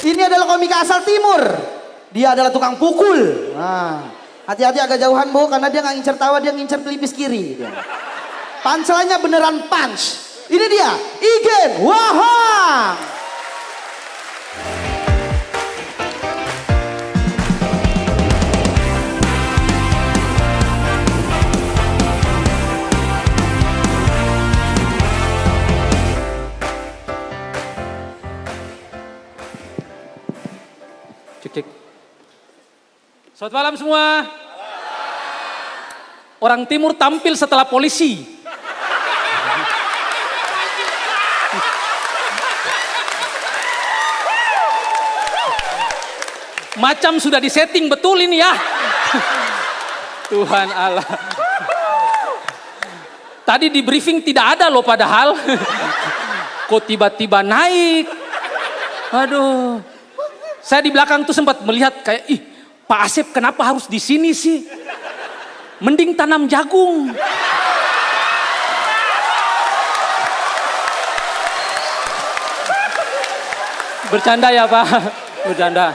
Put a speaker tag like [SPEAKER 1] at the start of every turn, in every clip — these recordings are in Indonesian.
[SPEAKER 1] Ini adalah komika asal timur. Dia adalah tukang pukul. Nah, hati-hati agak jauhan Bu, karena dia nggak ngincer tawa, dia ngincer pelipis kiri. Punchline-nya beneran punch. Ini dia, Igen Wahang.
[SPEAKER 2] Cek. Selamat malam semua. Orang timur tampil setelah polisi. Macam sudah disetting betul ini ya. Tuhan Allah. Tadi di briefing tidak ada loh padahal. Kok tiba-tiba naik. Aduh. Saya di belakang tuh sempat melihat kayak, ih Pak Asep kenapa harus di sini sih? Mending tanam jagung. Bercanda ya Pak, bercanda.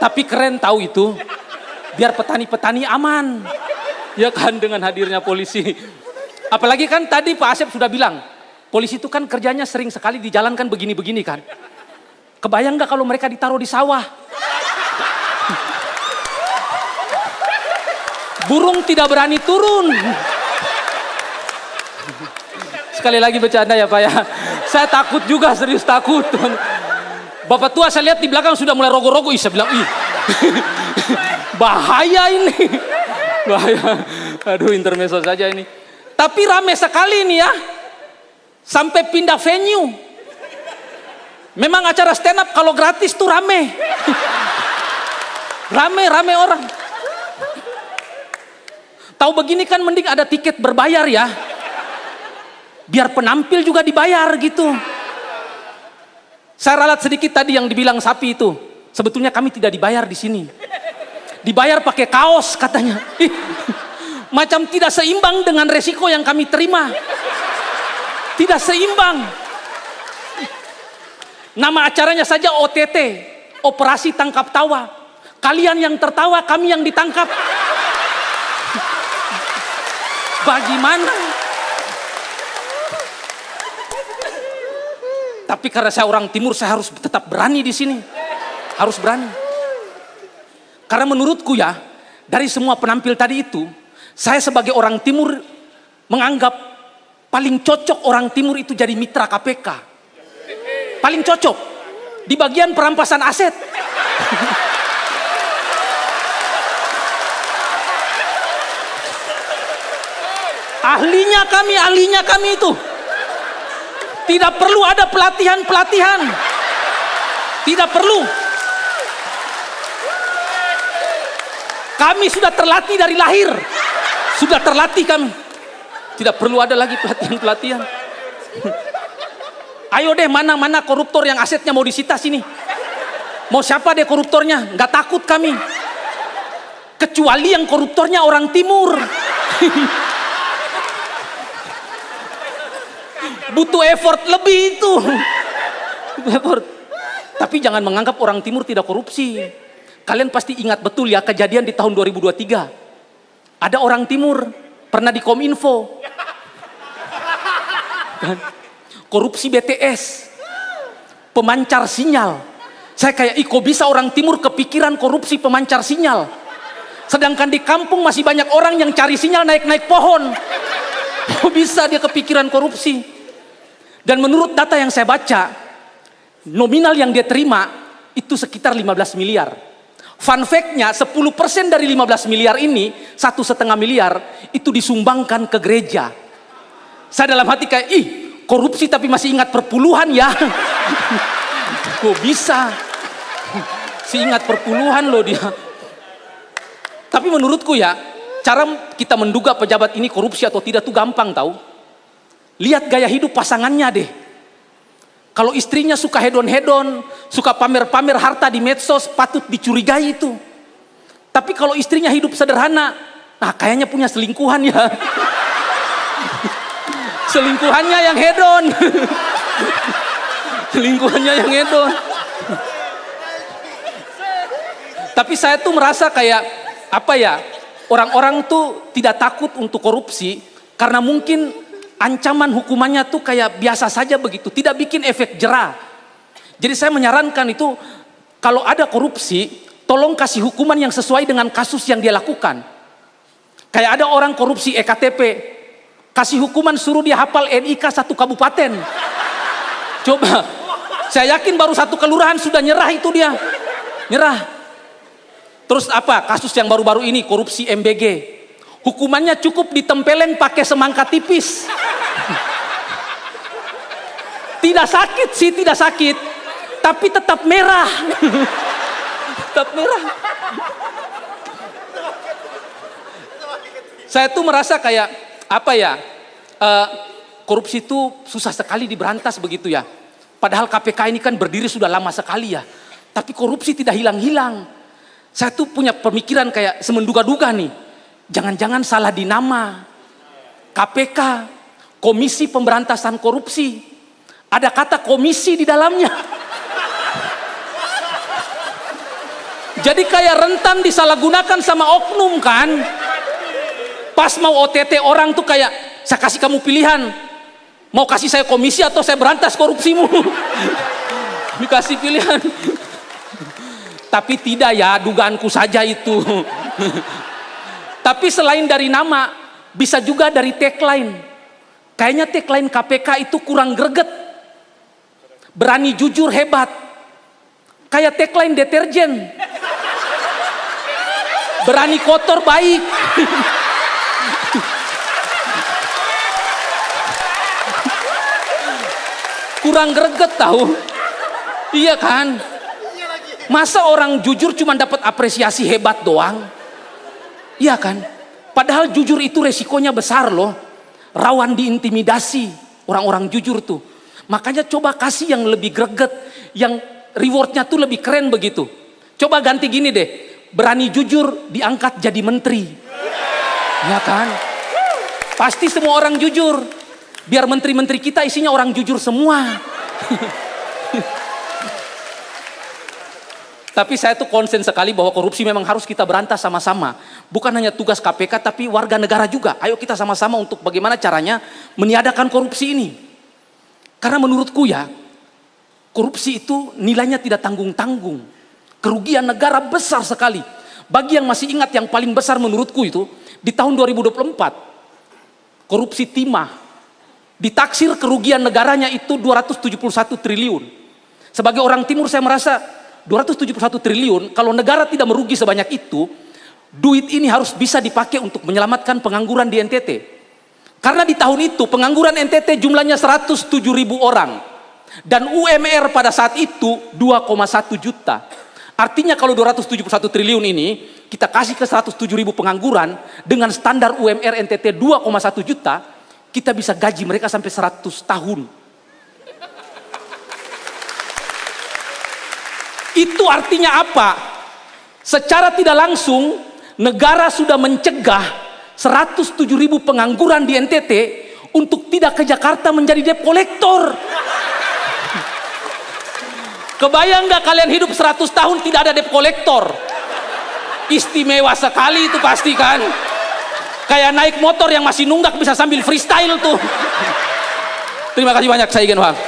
[SPEAKER 2] Tapi keren tahu itu, biar petani-petani aman. Ya kan dengan hadirnya polisi. Apalagi kan tadi Pak Asep sudah bilang, polisi itu kan kerjanya sering sekali dijalankan begini-begini kan. Kebayang gak kalau mereka ditaruh di sawah? Burung tidak berani turun. Sekali lagi bercanda ya Pak ya. Saya takut juga, serius takut. Bapak tua saya lihat di belakang sudah mulai rogo-rogo. Saya bilang, ih bahaya ini. Bahaya. Aduh intermezzo saja ini. Tapi rame sekali ini ya. Sampai pindah venue. Memang acara stand up kalau gratis tuh rame. Rame orang. Tahu begini kan mending ada tiket berbayar ya. Biar penampil juga dibayar gitu. Saya ralat sedikit tadi yang dibilang sapi itu. Sebetulnya kami tidak dibayar di sini. Dibayar pakai kaos katanya. Macam tidak seimbang dengan resiko yang kami terima. Tidak seimbang. Nama acaranya saja OTT, Operasi Tangkap Tawa. Kalian yang tertawa, kami yang ditangkap. Bagaimana? Tapi karena saya orang timur, saya harus tetap berani di sini. Harus berani. Karena menurutku ya, dari semua penampil tadi itu, saya sebagai orang timur menganggap paling cocok orang timur itu jadi mitra KPK. Paling cocok di bagian perampasan aset. ahlinya kami itu. Tidak perlu ada pelatihan. Tidak perlu. Kami sudah terlatih dari lahir. Sudah terlatih kami. Tidak perlu ada lagi pelatihan. Ayo deh mana koruptor yang asetnya mau disita sini. Mau siapa deh koruptornya? Nggak takut kami. Kecuali yang koruptornya orang timur. Butuh effort lebih itu. Effort. Tapi jangan menganggap orang timur tidak korupsi. Kalian pasti ingat betul ya kejadian di tahun 2023. Ada orang timur pernah di Kominfo. Korupsi BTS, pemancar sinyal. Saya kayak, kok bisa orang timur kepikiran korupsi pemancar sinyal? Sedangkan di kampung masih banyak orang yang cari sinyal naik-naik pohon. Kok bisa dia kepikiran korupsi? Dan menurut data yang saya baca, nominal yang dia terima itu sekitar 15 miliar. Fun fact-nya 10% dari 15 miliar ini, 1,5 miliar itu disumbangkan ke gereja. Saya dalam hati kayak, korupsi tapi masih ingat perpuluhan ya. Kok bisa? Si ingat perpuluhan loh dia. Tapi menurutku ya, cara kita menduga pejabat ini korupsi atau tidak tuh gampang tahu. Lihat gaya hidup pasangannya deh. Kalau istrinya suka hedon-hedon, suka pamer-pamer harta di medsos, patut dicurigai itu. Tapi kalau istrinya hidup sederhana, nah kayaknya punya selingkuhan ya. Selingkuhannya yang hedon. Selingkuhannya yang hedon. Tapi saya tuh merasa kayak apa ya, orang-orang tuh tidak takut untuk korupsi karena mungkin ancaman hukumannya tuh kayak biasa saja begitu, tidak bikin efek jera. Jadi saya menyarankan itu kalau ada korupsi, tolong kasih hukuman yang sesuai dengan kasus yang dia lakukan. Kayak ada orang korupsi EKTP, kasih hukuman suruh dia hafal NIK 1 kabupaten. Coba, saya yakin baru 1 kelurahan sudah nyerah itu dia, nyerah. Terus apa? Kasus yang baru-baru ini korupsi MBG. Hukumannya cukup ditempelin pakai semangka tipis. Tidak sakit sih, tidak sakit. Tapi tetap merah. Tetap merah. Saya tuh merasa kayak apa ya? Korupsi itu susah sekali diberantas begitu ya. Padahal KPK ini kan berdiri sudah lama sekali ya. Tapi korupsi tidak hilang-hilang. Saya tuh punya pemikiran kayak semenduga-duga nih. Jangan-jangan salah di nama. KPK, Komisi Pemberantasan Korupsi. Ada kata komisi di dalamnya. Jadi kayak rentan disalahgunakan sama oknum kan. Pas mau OTT orang tuh kayak, saya kasih kamu pilihan. Mau kasih saya komisi atau saya berantas korupsimu. Dikasih pilihan. Tapi tidak ya, dugaanku saja itu. Tapi selain dari nama, bisa juga dari tagline. Kayaknya tagline KPK itu kurang greget. Berani jujur hebat. Kayak tagline deterjen. Berani kotor baik. Kurang greget tahu. Iya kan? Masa orang jujur cuma dapat apresiasi hebat doang? Iya kan? Padahal jujur itu resikonya besar loh. Rawan diintimidasi orang-orang jujur tuh. Makanya coba kasih yang lebih greget, yang rewardnya tuh lebih keren begitu. Coba ganti gini deh, berani jujur diangkat jadi menteri. Iya kan? Pasti semua orang jujur. Biar menteri-menteri kita isinya orang jujur semua. Tapi saya tuh konsen sekali bahwa korupsi memang harus kita berantas sama-sama. Bukan hanya tugas KPK tapi warga negara juga. Ayo kita sama-sama untuk bagaimana caranya meniadakan korupsi ini. Karena menurutku ya, korupsi itu nilainya tidak tanggung-tanggung. Kerugian negara besar sekali. Bagi yang masih ingat yang paling besar menurutku itu, di tahun 2024, korupsi timah. Ditaksir kerugian negaranya itu 271 triliun. Sebagai orang timur saya merasa 271 triliun, kalau negara tidak merugi sebanyak itu, duit ini harus bisa dipakai untuk menyelamatkan pengangguran di NTT. Karena di tahun itu pengangguran NTT jumlahnya 107.000 orang. Dan UMR pada saat itu 2,1 juta. Artinya kalau 271 triliun ini kita kasih ke 107.000 pengangguran dengan standar UMR NTT 2,1 juta, kita bisa gaji mereka sampai 100 tahun. Itu artinya apa? Secara tidak langsung negara sudah mencegah 107.000 pengangguran di NTT untuk tidak ke Jakarta menjadi debt collector. Kebayang gak kalian hidup 100 tahun tidak ada debt collector? Istimewa sekali itu pasti kan. Kayak naik motor yang masih nunggak bisa sambil freestyle tuh. Terima kasih banyak, saya Igen Wang.